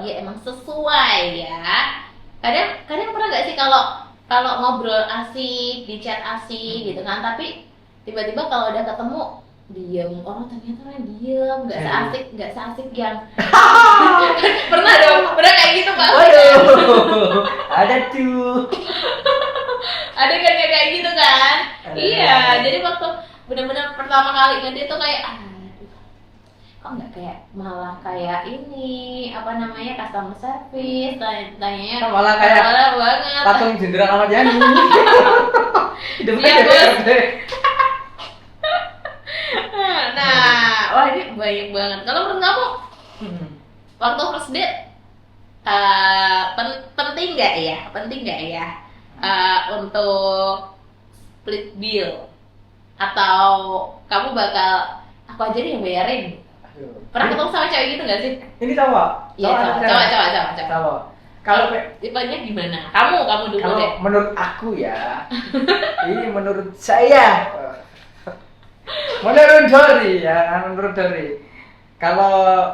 Ya emang sesuai ya. Kadang pernah nggak sih kalau ngobrol asik, di chat asik gitu kan, tapi tiba-tiba kalau udah ketemu diem, orang ternyata orang diem, nggak seasik yang pernah kayak gitu Pak? Waduh, ada tuh. Ada kan kayak gitu kan? Ada. Iya, jadi waktu benar-benar pertama kali ngedate tuh kayak aduh, kok nggak kayak malah kayak ini apa namanya customer service, tanyanya Kok malah kayak banget. patung jenderal Ahmad Yani. Iya, Bos. Nah, wah ini banyak banget. Kalau menurut kamu waktu first date penting nggak ya? Untuk split bill atau kamu bakal aku aja nih yang bayarin? Pernah ketemu sama cewek gitu nggak sih? Ini cowok. Iya, coba. Cowok. Kalau tipenya gimana? Kamu dulu kalau deh. menurut aku ya, ini menurut saya, menurut Dori, kalau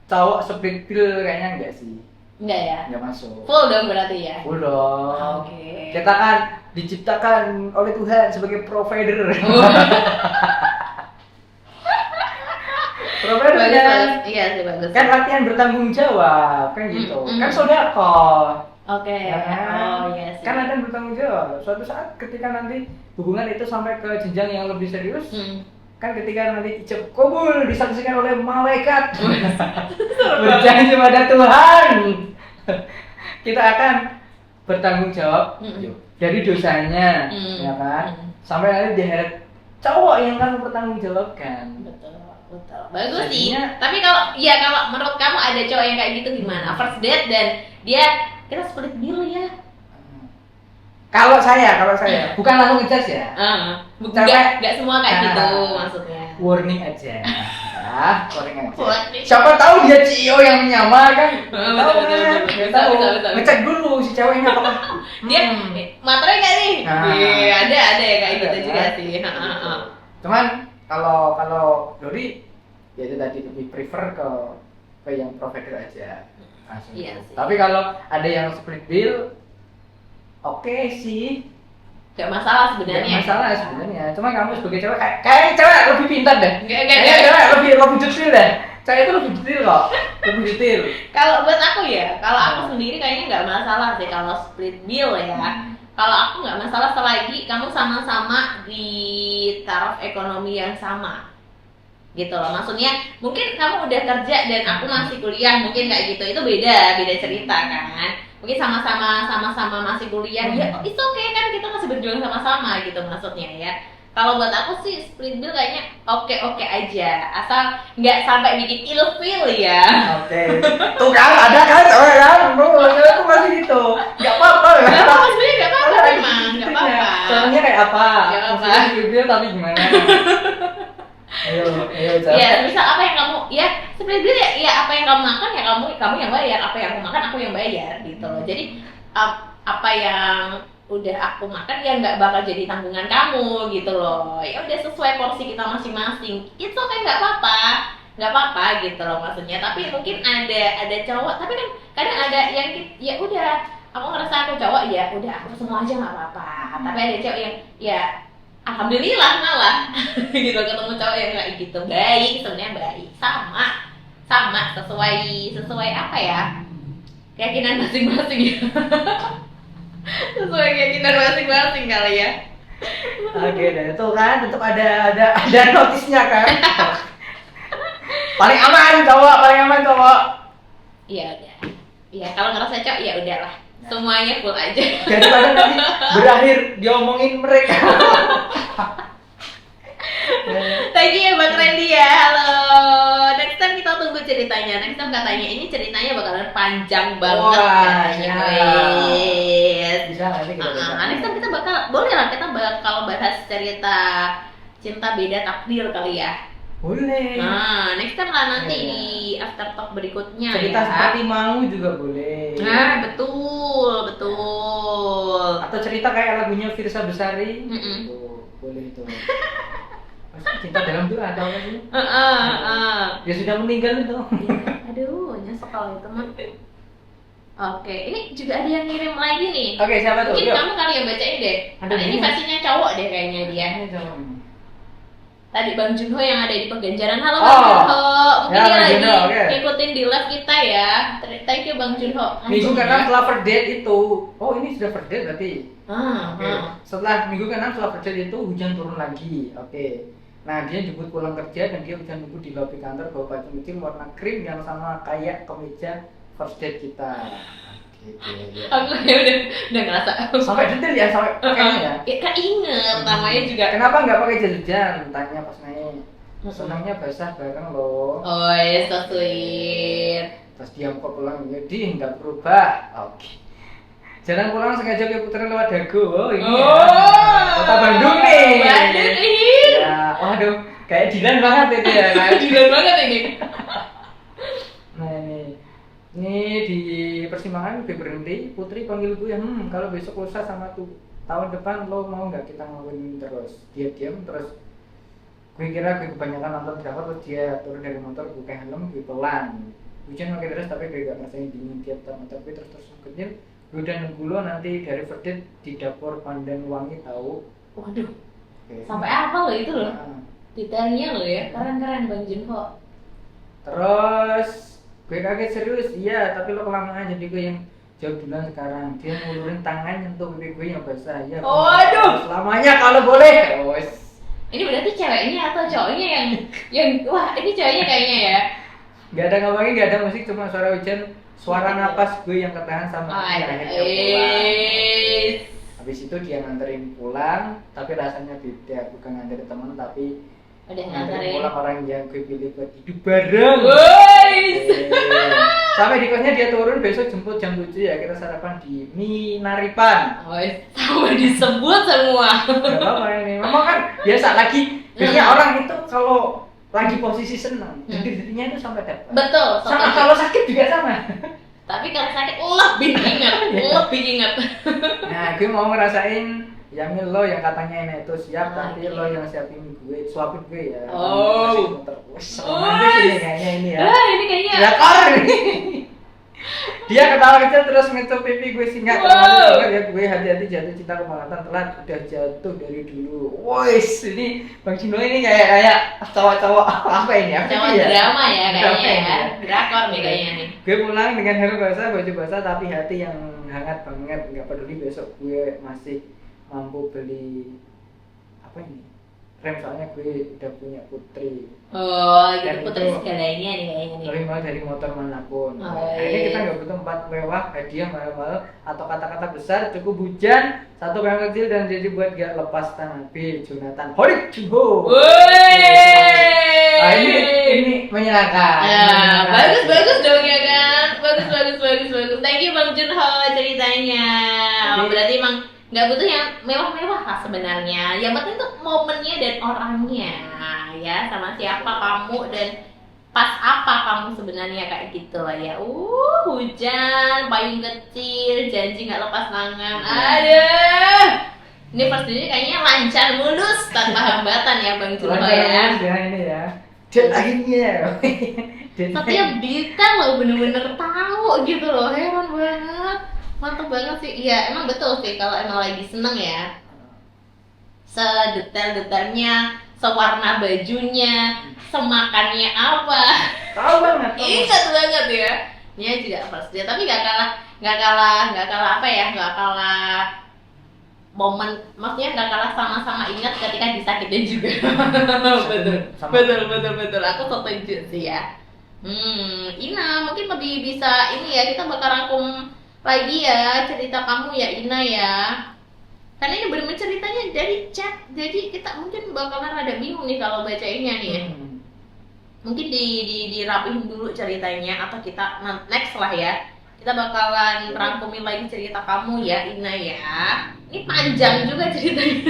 cowok split bill kayaknya enggak sih, Enggak ya? enggak masuk. Full dong berarti ya? Full dong. Oke. Kita kan diciptakan oleh Tuhan sebagai provider. Provider Bagus, kan? bagus. Iya sih bagus. Kan latihan bertanggung jawab, kan gitu. Mm. Kan sodako. Oke. Ya kan? Oh iya sih. Kan latihan bertanggung jawab. Suatu saat ketika nanti hubungan itu sampai ke jenjang yang lebih serius, kan ketika nanti ijab kabul disaksikan oleh malaikat berjanji pada Tuhan, kita akan bertanggung jawab dari dosanya, ya kan? Sampai nanti di akhirat cowok yang akan bertanggung jawabkan. Betul. Bagus sih. Jadinya- Tapi kalau menurut kamu ada cowok yang kayak gitu gimana? First date dan dia kita split bill ya. Kalau saya bukan langsung ngejudge ya. Enggak semua kayak gitu Ah. maksudnya. Warning aja. Ya, warning aja. Warning. Siapa tahu dia CEO yang menyamar kan? Betul. Nggak tahu. Bisa. Ngecek dulu si ceweknya apakah Dia materai nggak nih? Ah. Iya, ada ya kayak Ada, gitu juga kan? sih. Cuman kalau Dori ya itu tadi lebih prefer ke yang provider aja. Langsung. Iya sih. Tapi kalau ada yang split bill, oke sih. Gak masalah Nggak sebenarnya. masalah sebenarnya. Cuma kamu sebagai cewek kayak cewek lebih pintar deh. Enggak. Cewek lebih detail deh. Cewek itu lebih detail kok. Lebih detail. Kalau buat aku ya, kalau aku sendiri kayaknya nggak masalah sih kalau split bill ya. Kalau aku nggak masalah selagi kamu sama-sama di taraf ekonomi yang sama, gitu loh. Maksudnya mungkin kamu udah kerja dan aku masih kuliah, mungkin kayak gitu. Itu beda cerita kan. Mungkin sama-sama masih kuliah, ya itu oke kan, kita masih berjuang sama-sama gitu maksudnya ya. Kalau buat aku sih split bill kayaknya oke aja, asal nggak sampai bikin ilfeel ya. Oke. Tuh kan ada kan cewek kan. Aku masih gitu. Enggak apa-apa. Nggak apa-apa sebenarnya, nggak apa-apa memang, nggak apa-apa. Contohnya kayak apa? Nggak apa-apa. Maksudnya review tapi gimana? Ayo Ya, jawab. misal apa yang kamu ya split bill ya apa yang kamu makan ya kamu yang bayar, apa yang aku makan aku yang bayar gitu loh. Jadi apa yang udah aku makan ya nggak bakal jadi tanggungan kamu gitu loh. Ya udah sesuai porsi kita masing-masing. Itu kayak nggak apa-apa gitu loh maksudnya. Tapi mungkin ada cowok, tapi kan kadang ada yang ya udah aku ngerasa aku cowok ya udah aku semua aja nggak apa-apa. Tapi ada cowok yang ya alhamdulillah malah gitu ketemu cowok yang kayak gitu baik, sebenarnya baik sama sesuai apa ya, keyakinan masing-masing ya. Sesuai keyakinan masing-masing kali ya. Oke deh, itu kan tetap ada notisnya kan. paling aman cowok. Iya udah. Iya kalau ngerasa cowok ya udahlah. Semuanya full aja. Daripada nanti berakhir diomongin mereka. Thank you ya Bang Randy ya. Halo. Next time kita tunggu ceritanya. Next time katanya ini ceritanya bakalan panjang banget katanya. Wes. Bisa nanti kita Next time kita boleh lah kita bakal bahas cerita cinta beda takdir kali ya. Boleh. Next time lah nanti di after talk berikutnya Cerita ya. seperti mau juga boleh. Nah, betul. Atau cerita kayak lagunya Firsa Besari. Mm-mm. Tuh, boleh itu. Cinta dalam doa atau apa sih? Ya sudah meninggal itu. Aduh, nyesel sekali teman. Oke, ini juga ada yang ngirim lagi nih. Oke, siapa tuh? Mungkin kamu kali yang bacain deh. Aduh, Ini versinya cowok deh kayaknya dia. Ini cowok. Tadi Bang Junho yang ada di Peganjaran. Halo Bang Junho. Mungkin Ya, dia Bang lagi Junho, oke. ngikutin di live kita ya. Thank you Bang Junho. Minggu ke-6 setelah verdate itu. Oh, ini sudah verdate berarti. Oke. Setelah minggu ke-6 setelah verdate itu hujan turun lagi. Oke. Nah, dia jemput pulang kerja dan dia hujan nunggu di lobi kantor bawa baju meeting warna krim yang sama kayak kemeja first date kita. Gitu ya. Aku ya udah ngerasa Sampai detail ya, sampai pakainya ya. Ya kan inget namanya juga. Kenapa nggak pakai jas hujan? Tanya pas naik. Senangnya basah bareng loh. Oh, so sweet. Terus dia mau pulang, jadi nggak berubah. Oke. Jalan pulang sengaja ke puteran lewat Dago. Oh ini ya. Kota Bandung nih. Bandung nih. Ya, waduh, kayak Dilan banget itu ya. Kayak Dilan banget ini. Nah ini di persimpangan gue berhenti. Putri panggil gue, kalau besok lusa sama tuh tahun depan lo mau nggak kita ngelakuin terus? Dia diam terus. Gue kira gue kebanyakan nonton drakor, terus dia turun dari motor, buka helm, gue pelan. Hujan makin deras tapi gue gak ngerasain dingin, dia motor gue terus kenyal. Gue udah nunggu lo nanti dari verdate di dapur Pandan Wangi tahu. Waduh. Oke. Sampai apa lo itu loh? Nah, Detailnya lo ya, keren Bang Junho. terus gue kaget serius, iya tapi lo kelamaan jadi gue yang jawab duluan sekarang. Dia ngulurin tangan nyentuh pipi gue yang basah. Ya, Waduh. selamanya kalau boleh. Ini berarti ceweknya atau cowoknya yang wah ini ceweknya kayaknya ya. Gak ada ngomongin, gak ada musik, cuma suara hujan, suara napas gue yang ketahan sama dia akhirnya pulang. Habis itu dia nganterin pulang, tapi rasanya beda, bukan nganterin teman tapi udah nganterin nganterin pulang orang yang gue pilih buat hidup bareng. Sampai di kosnya dia turun, besok jemput jam 7 ya, kita sarapan di Minaripan. Sampai disebut semua. Gak apa-apa ini, memang kan biasa lagi, biasanya orang itu kalau lagi posisi senang, diri-dirinya itu sampai dapat. Betul. Sama kalau sakit juga sama. Tapi kalau sakit lebih ingat. Nah, gue mau ngerasain Yamil lo yang katanya enak itu siap, tapi lo yang siapin gue, suapin gue ya. Romantis ini kayaknya ini ya. Ini kayaknya. Ya kor. Dia ketawa kecil terus ngecup pipi gue singkat. Ya gue hati-hati jatuh cinta kemaluan telat udah jatuh dari dulu. Wes ini Bang Cino ini kayak cowok-cowok apa ini? Cowok drama ya kayaknya ya. Drakor nih kayaknya nih. Gue pulang dengan helm basah, baju basah tapi hati yang hangat banget. Nggak peduli besok gue masih mampu beli apa ini? Rem, soalnya gue udah punya Putri. Oh, gitu Putri segalanya nih kayaknya nih. Lebih mahal dari motor manapun. Ini kita nggak butuh 4 mewah, hadiah mahal-mahal atau kata-kata besar, cukup hujan, satu barang kecil dan jadi buat gak lepas tangan. B. Jonathan Horik Junho. Ini menyenangkan. Ya, bagus dong ya kan. Bagus. Thank you Bang Junho ceritanya. Berarti emang nggak butuh yang mewah-mewah lah sebenarnya. Yang penting tuh momennya dan orangnya ya, sama siapa kamu dan pas apa kamu sebenarnya kayak gitu lah ya. Hujan, payung kecil, janji nggak lepas tangan. Aduh, ini first date kayaknya lancar mulus tanpa hambatan ya Bang Junho ya. Ini ya. Akhirnya. Setiap detail lo bener-bener tahu gitu loh, heran banget. Mantap banget sih, iya emang betul sih kalau emang lagi seneng ya, sedetail-detailnya, sewarna bajunya, semakannya apa, Tahu banget. ingat banget ya. Ini juga first date, tapi nggak kalah apa ya, nggak kalah momen, maksudnya nggak kalah sama-sama ingat ketika disakitin juga. betul, aku setuju sih ya. Ina mungkin lebih bisa ini ya, kita bakal rangkum lagi ya cerita kamu ya Ina ya, karena ini bener-bener ceritanya dari chat, jadi kita mungkin bakalan rada bingung nih kalau bacainnya nih ya. Mungkin dirapihin dulu ceritanya atau kita next lah ya, kita bakalan rangkumin lagi cerita kamu ya Ina ya. Ini panjang juga ceritanya.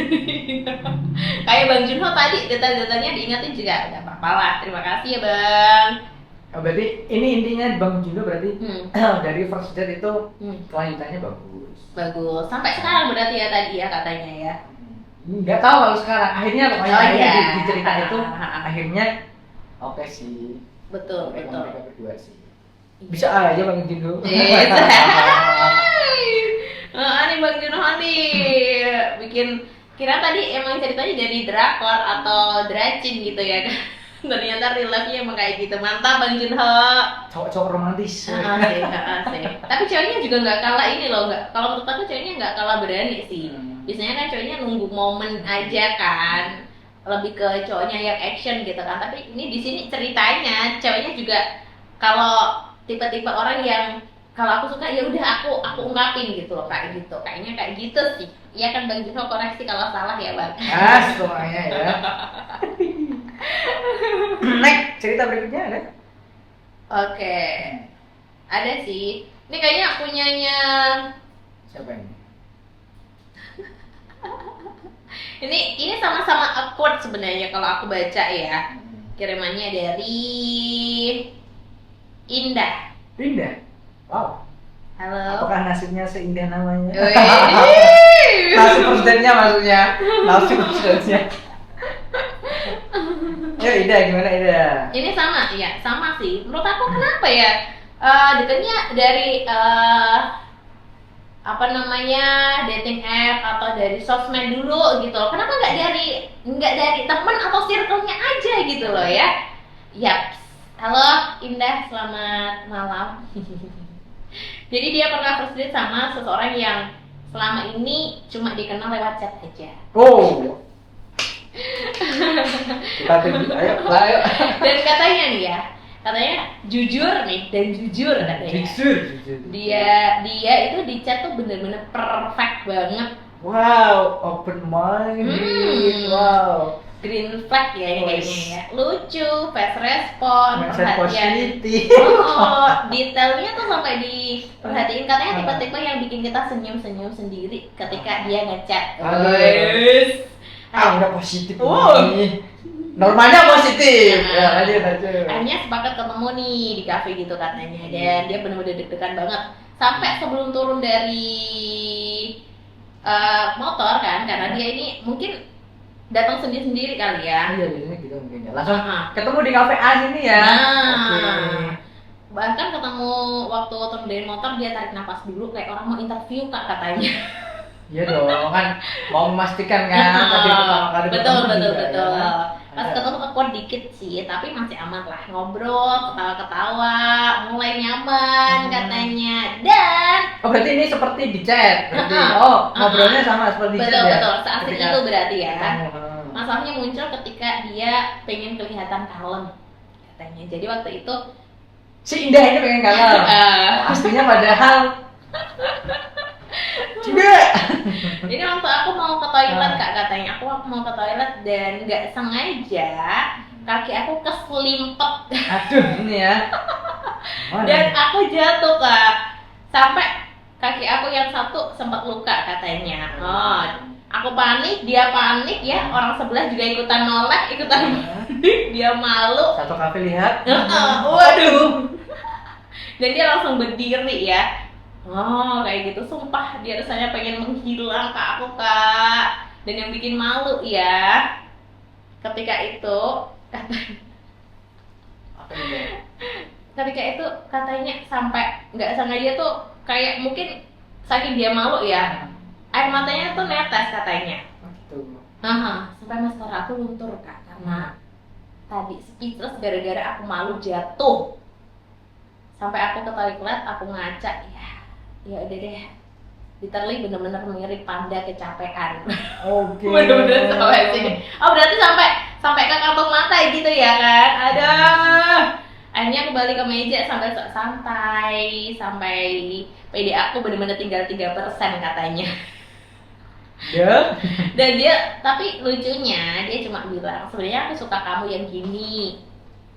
Kayak Bang Junho tadi detail-detailnya diingatin juga, udah apa-apa lah, terima kasih ya Bang. Berarti ini intinya Bang Junho berarti dari first date itu kelanjutannya bagus sampai sekarang berarti ya tadi ya katanya ya. Nggak tahu kalau sekarang akhirnya pokoknya di cerita itu akhirnya oke sih, betul mereka berdua sih. Bisa aja Bang Junho. Nih Bang Junho nih bikin, kira tadi emang ceritanya dari drakor atau dracin gitu ya kan. Ternyata real life-nya emang kayak gitu. Mantap Bang Junho. Cowok-cowok romantis. Sih. Tapi ceweknya juga nggak kalah ini loh, nggak. Kalau menurut aku ceweknya nggak kalah berani sih. Biasanya kan ceweknya nunggu momen aja kan, lebih ke cowoknya yang action gitu kan. Tapi ini di sini ceritanya ceweknya juga kalau tipe-tipe orang yang kalau aku suka ya udah aku ungkapin gitu loh, kayak gitu. Kayaknya kayak gitu sih. Iya kan Bang Junho, koreksi kalau salah ya Bang. Semuanya ya. Next, cerita berikutnya ada? Oke. Ada sih. Ini kayaknya punyanya Siapa ini? Ini sama-sama awkward sebenarnya kalau aku baca ya. Kirimannya dari Indah. Indah? Wow. Halo. Apakah nasibnya seindah namanya? Wih. Nasib presidennya maksudnya. Nasib presidennya. Ya Indah, gimana Indah? Ini sama, iya sama sih. Menurut aku kenapa ya? Deketnya dari apa namanya, dating app atau dari sosmed dulu gitu loh. Kenapa nggak dari teman atau circle-nya aja gitu loh ya? Yaps. Halo Indah, selamat malam. Jadi dia pernah first date sama seseorang yang selama ini cuma dikenal lewat chat aja. Oh. Kita tunjuk, ayo. Dan katanya nih ya, katanya jujur nih dan jujur katanya. Jujur. Dia itu di chat tuh bener-bener perfect banget. Wow, open minded. Wow. Green flag ya ini kayaknya ya. Lucu, fast respon, Mindset perhatian. positif. Detailnya tuh sampai diperhatiin. Katanya tipe-tipe yang bikin kita senyum-senyum sendiri ketika dia ngechat. Udah positif ini. Normalnya positif. Ya, lanjut. Akhirnya sepakat ketemu nih di cafe gitu katanya. Dan dia bener-bener deg-degan banget. Sampai sebelum turun dari motor kan, karena dia ini mungkin datang sendiri-sendiri kali ya. Iya, biasanya gitu mungkin ya. Langsung ketemu di cafe A sini ya. Bahkan ketemu waktu turun dari motor dia tarik napas dulu kayak orang mau interview Kak katanya. Iya dong, kan mau memastikan kan tadi pertama kali betul. Ya. Pas ketemu awkward dikit sih, tapi masih aman lah, ngobrol, ketawa-ketawa, mulai nyaman katanya. Dan berarti ini seperti di chat. Berarti ngobrolnya sama seperti di chat ya. Betul, seasik itu berarti ya. Ketemu. Masalahnya muncul ketika dia pengen kelihatan kalem katanya. Jadi waktu itu si Indah ini pengen kalem. Pastinya padahal tidak. Jadi waktu aku mau ke toilet Kak katanya, aku mau ke toilet dan nggak sengaja kaki aku keselimpet. Aduh ini ya. Dan aku jatuh Kak, sampai kaki aku yang satu sempat luka katanya. Aku panik, dia panik ya, orang sebelah juga ikutan noleh, ikutan panik, dia malu. Satu kafe lihat. Waduh. Dan dia langsung berdiri ya. Kayak gitu, sumpah dia rasanya pengen menghilang ke aku Kak. Dan yang bikin malu ya, ketika itu katanya sampai nggak sengaja tuh kayak mungkin saking dia malu ya, air matanya tuh netes katanya. Sampai maskara aku luntur Kak, karena tadi speechless gara-gara aku malu jatuh. Sampai aku ke toilet, aku ngaca ya udah deh, literally bener-bener mirip panda kecapean. Oke. Bener-bener sampai sini. Berarti sampai ke kantong mata gitu ya kan? Aduh. Akhirnya aku balik ke meja sambil santai, sampai PD aku bener-bener tinggal 3% katanya. Ya. Dan dia, tapi lucunya dia cuma bilang sebenarnya aku suka kamu yang gini,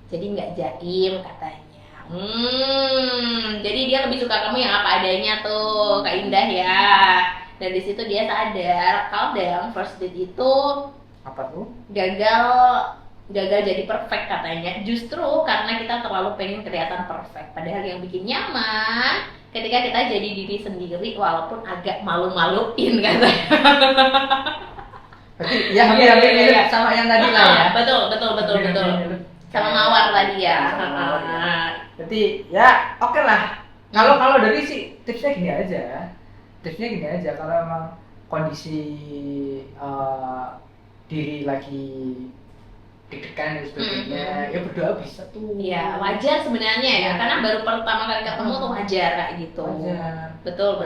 jadi nggak jaim katanya. Jadi dia lebih suka kamu yang apa adanya tuh, Kak Indah ya. Dan di situ dia sadar kalau dalam first date itu apa tuh? Gagal jadi perfect katanya. Justru karena kita terlalu pengen kelihatan perfect. Padahal yang bikin nyaman ketika kita jadi diri sendiri walaupun agak malu-maluin katanya. Berarti ya hampir mirip sama yang tadi lah ya. Betul. Sama Mawar tadi ya. Jadi ya oke lah. Kalau dari si tipsnya gini aja. Kalau emang kondisi diri lagi deg-degan dan sebagainya, ya berdoa bisa tuh. Iya, wajar sebenarnya ya, karena baru pertama kali ketemu tuh wajar kayak gitu. Wajar. Betul.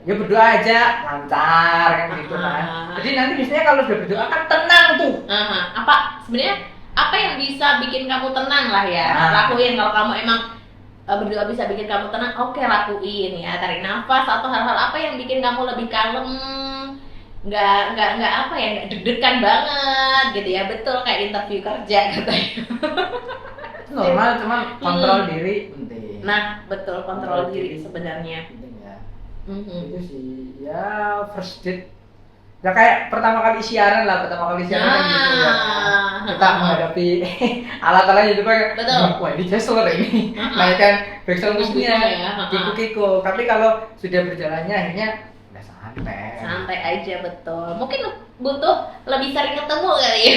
Ya berdoa aja lancar kan gitu kan. Jadi nanti biasanya kalau sudah berdoa kan tenang tuh. Apa sebenarnya apa yang bisa bikin kamu tenang lah ya? Lakuin kalau kamu emang berdoa bisa bikin kamu tenang, oke lakuin ya. Tarik nafas atau hal-hal apa yang bikin kamu lebih kalem, nggak apa ya, nggak deg-degan banget gitu ya. Betul, kayak interview kerja katanya. Normal, cuman kontrol diri penting. Nah betul, kontrol diri sebenarnya penting ya. Itu sih ya first date ya, kayak pertama kali siaran kan gitu ya. Kita menghadapi alat-alat itu kayak wah ini jazzler ini naikkan backsound musiknya kiku-kiku. Tapi kalau sudah berjalannya akhirnya udah santai aja. Betul, mungkin butuh lebih sering ketemu kali ya.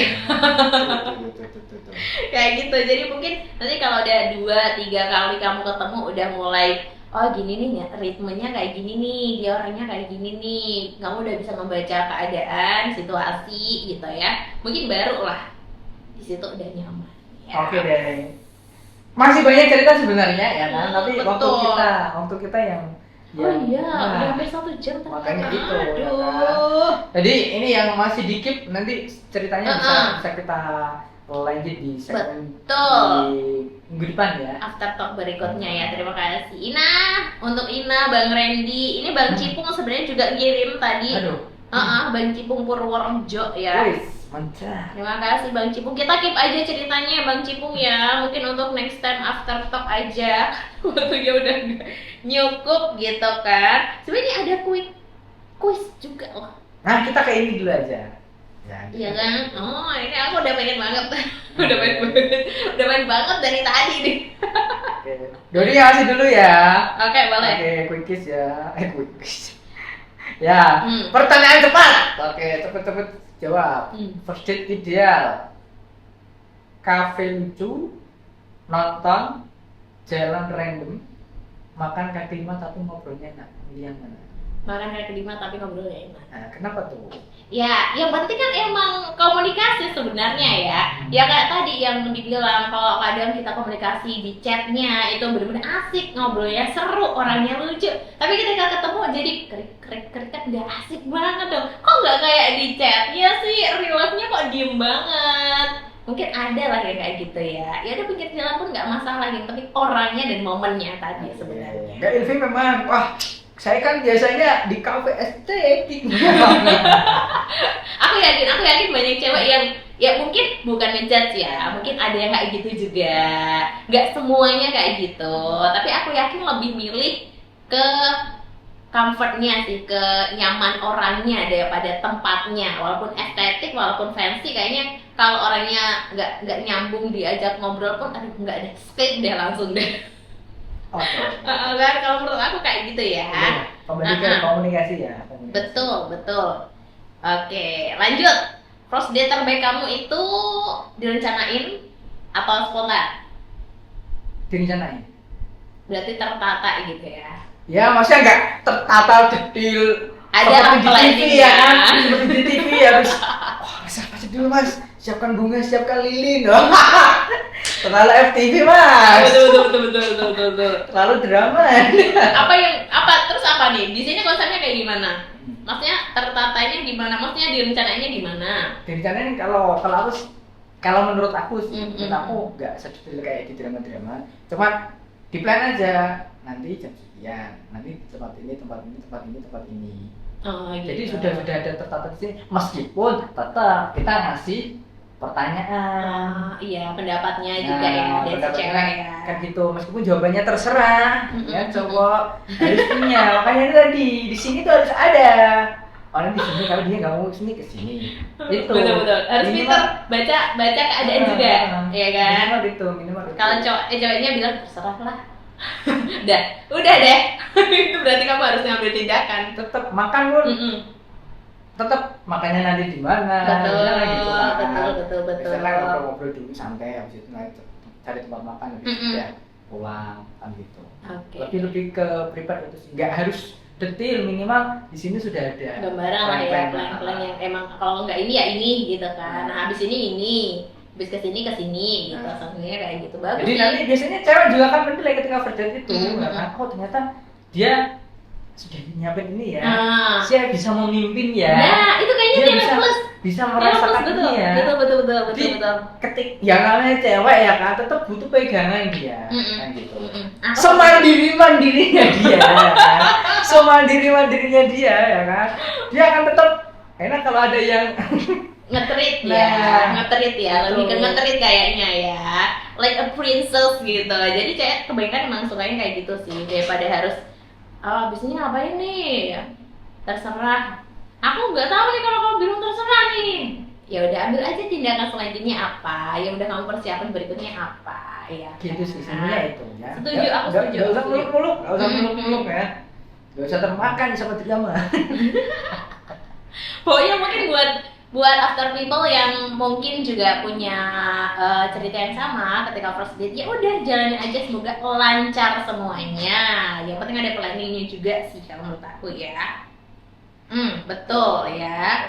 Kayak gitu. Jadi mungkin nanti kalau udah 2-3 kali kamu ketemu udah mulai oh gini nih ya, ritmenya kayak gini nih, dia orangnya kayak gini nih, kamu udah bisa membaca keadaan, situasi gitu ya. Mungkin baru lah di situ udah nyaman ya. Oke deh, masih banyak cerita sebenarnya ya kan, tapi waktu kita yang udah hampir 1 jam makanya itu aduh ya kan? Jadi ini yang masih dikit nanti ceritanya bisa kita lanjut di segmen di minggu depan ya, after talk berikutnya ya. Terima kasih Ina, untuk Ina, Bang Randy, ini Bang Cipung sebenarnya juga ngirim tadi. Bang Cipung Purworejo ya. Mantap. Terima kasih Bang Cipung. Kita keep aja ceritanya Bang Cipung ya. Mungkin untuk next time after talk aja. Waktunya udah nyukup gitu kan. Sebenarnya ada quiz juga loh. Nah kita ke ini dulu aja. Iya kan? Oh ini aku udah pengen banget. udah main banget dari tadi nih. Oke. Dodi ngasih dulu ya. Oke, boleh. Oke, quiz ya. Quiz. Ya, pertanyaan cepat. Oke, cepet jawab. First date ideal. Cafe lucu, nonton, jalan random, makan kaki lima tapi ngobrolnya enak. Pilih yang mana? Makan kaki lima tapi ngobrolnya enak. Nah, kenapa tuh? Ya, yang penting kan emang komunikasi sebenarnya ya. Ya kayak tadi yang dibilang, kalau kadang kita komunikasi di chatnya itu benar-benar asik, ngobrolnya seru, orangnya lucu. Tapi ketika ketemu jadi krik kan udah asik banget dong. Kok nggak kayak di chatnya sih, real life-nya kok diem banget. Mungkin ada lah yang kayak gitu ya. Ya udah pinggir jalan pun nggak masalah, yang penting orangnya dan momennya tadi sebenarnya. Nggak, Ilvi memang saya kan biasanya di kafe estetik. Aku yakin banyak cewek yang ya mungkin bukan ngejudge ya, mungkin ada yang kayak gitu juga. Nggak semuanya kayak gitu, tapi aku yakin lebih milih ke comfortnya sih, ke nyaman orangnya daripada tempatnya. Walaupun estetik, walaupun fancy, kayaknya kalau orangnya nggak nyambung diajak ngobrol pun, aduh nggak deh, skip deh langsung deh. Kan kalau menurut aku kayak gitu ya. Komunikasi ya. Betul. Oke, lanjut. First date terbaik kamu itu direncanain atau spontan? Direncanain. Berarti tertata gitu ya. Ya, maksudnya nggak tertata detail. Ada planning ya kan? Seperti di TV harus reservasi dulu mas, siapkan bunga, siapkan lilin. Terlalu FTV mas. Betul. Terlalu drama. Terus apa nih? Di sini konsepnya kayak gimana? Maksudnya tertatanya gimana? Maksudnya direncanainnya gimana? Direncanain kalau menurut aku sih, menurut aku nggak sedetail kayak di drama-drama. Cuman di plan aja. Nanti jam sekian, nanti tempat ini. Oh, gitu. Jadi sudah ada tertata di sini. Meskipun tetap kita ngasih pertanyaan. Iya, pendapatnya juga ya dari cewek ya. Kan gitu, meskipun jawabannya terserah, ya cowok harus punya. Makanya itu tadi di sini tuh harus ada. Orang di sini kalau dia nggak mau ke sini. Itu. Betul. Harus pintar baca keadaan juga, ya kan? Minimal itu. Kalau ceweknya bilang terserah lah. udah deh. Itu berarti kamu harus ngambil tindakan. Tetap makan pun. Tetap makannya nanti di mana? Betul. Misalnya ngobrol dulu santai, habis itu cari tempat makan ya. pulang kan gitu. Oke. Lebih ke prepare itu sih, nggak harus detail, minimal di sini sudah ada Gambaran lah ya, plan-plan yang emang kalau nggak ini ya ini gitu kan. Nah habis ini, habis kesini gitu, sebenarnya kayak gitu bagus. Jadi sih. nanti biasanya cewek juga kan menilai ketika first date itu, kan? Oh ternyata dia sudah nyiapin ini ya, saya bisa memimpin ya. Nah itu kayaknya dia nilai plus. bisa merasakan betul, ini ya. Betul. Ketik yang namanya cewek ya kan, tetap butuh pegangan dia, kan gitu. Semandirinya dia, ya kan? Semandirinya dia ya kan. Dia akan tetap enak kalau ada yang ngetrit Nah, ya, lebih ke ngetrit kayaknya ya, like a princess gitu. Jadi kayak kebanyakan emang sukanya kayak gitu sih, daripada harus abis ini ngapain nih, terserah. Aku nggak tahu nih kalau kamu bilang terserah nih. Ya udah ambil aja tindakan selanjutnya apa, yang udah kamu persiapkan berikutnya apa, ya. gitu sih sebenarnya itu ya. Setuju, aku setuju. Gak usah muluk-muluk ya. Gak usah termakan sama drama. Pokoknya mungkin buat after people yang mungkin juga punya cerita yang sama ketika first date, ya udah jalanin aja, semoga lancar semuanya. Yang penting ada planningnya juga sih kalau menurut aku ya. Betul ya.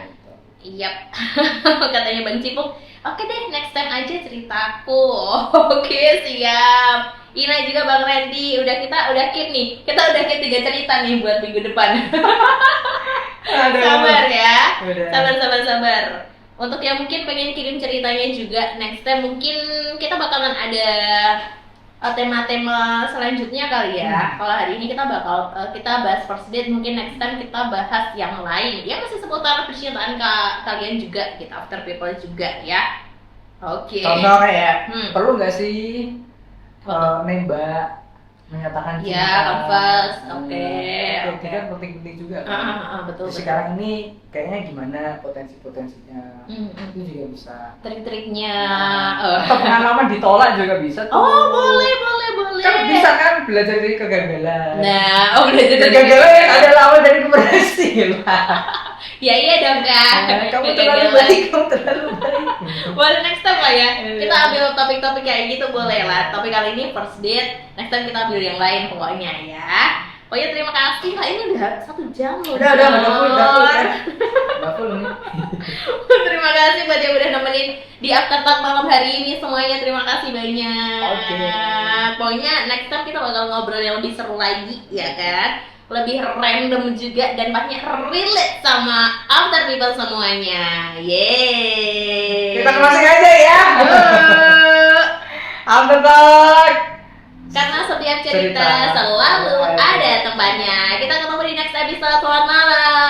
Yap. Katanya Bang Cipuk, oke deh next time aja ceritaku. Oke siap. Ina juga Bang Randy, udah keep nih. Kita udah keep 3 cerita nih buat minggu depan. Sabar ya. Sabar. Untuk yang mungkin pengen kirim ceritanya juga, next time mungkin kita bakalan ada tema-tema selanjutnya kali ya. Kalau hari ini kita bakal kita bahas first date, mungkin next time kita bahas yang lain. Ya masih seputar percintaan kalian juga, kita after people juga ya. Oke. Contoh kayak perlu nggak sih nembak, menyatakan cinta? Ya, confess. Oke. Itu kan penting juga kan. Betul. Sekarang ini kayaknya gimana potensinya? Itu juga bisa. Trik-triknya. Atau pengalaman ditolak juga bisa tuh. Oh, boleh. Kan bisa kan belajar dari kegagalan. Nah, belajar dari kegagalan yang adalah awal dari keberhasilan. Ya iya dong Kak. Kamu terlalu baik. Boleh next time lah ya. Kita ambil topik-topik kayak gitu boleh lah. Tapi kali ini first date, next time kita ambil yang lain pokoknya ya. Pokoknya terima kasih lah, ini udah 1 jam loh. Udah full nih. Terima kasih buat yang udah nemenin di After Talk malam hari ini semuanya. Terima kasih banyak. Oke. Pokoknya next time kita bakal ngobrol yang lebih seru lagi ya kan. Lebih random juga dan banyak relate sama After People semuanya. Yeay. Kita closing aja ya. After Talk. Karena setiap cerita selalu ada tempatnya. Kita ketemu di next episode. Selamat malam.